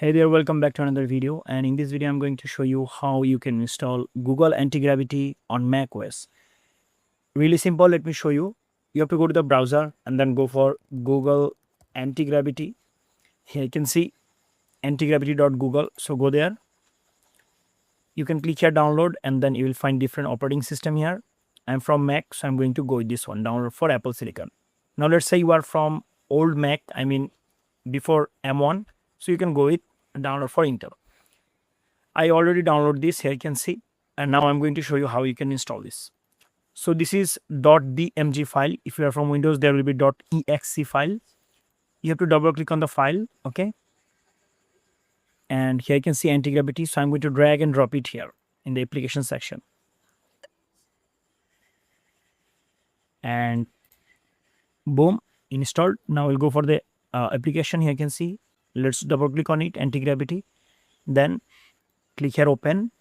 Hey there, welcome back to another video, and in this video I'm going to show you how you can install Google Antigravity on macOS. Really simple, let me show you. You have to go to the browser and then go for Google Antigravity. Here you can see antigravity.google, so go there. You can click here download and then you will find different operating system here. I'm from Mac, so I'm going to go with this one, download for Apple Silicon. Now let's say you are from old Mac, I mean before M1, so you can go with download for Intel. I already downloaded this, here you can see, and now I'm going to show you how you can install this. So this is .dmg file. If you are from Windows, there will be .exe file. You have to double click on the file, okay? And here you can see Antigravity, so I'm going to drag and drop it here in the application section. And boom, installed. Now we'll go for the application. Here you can see, let's double click on it, Antigravity. Then click here open,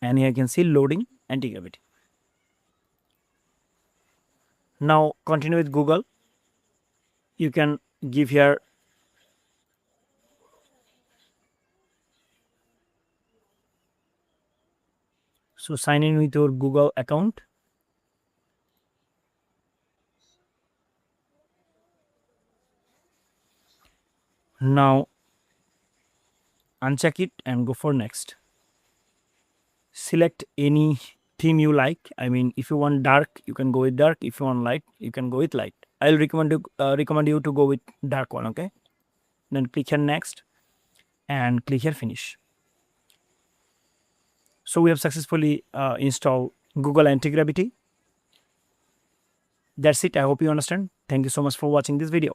and here you can see loading Antigravity. Now continue with Google. You can give here so sign in with your Google account. Now uncheck it and go for next. Select any theme you like. I mean, if you want dark, you can go with dark. If you want light, you can go with light. I'll recommend you to go with dark one, okay? Then click here next and click here finish. So we have successfully installed Google Antigravity. That's it. I hope you understand. Thank you so much for watching this video.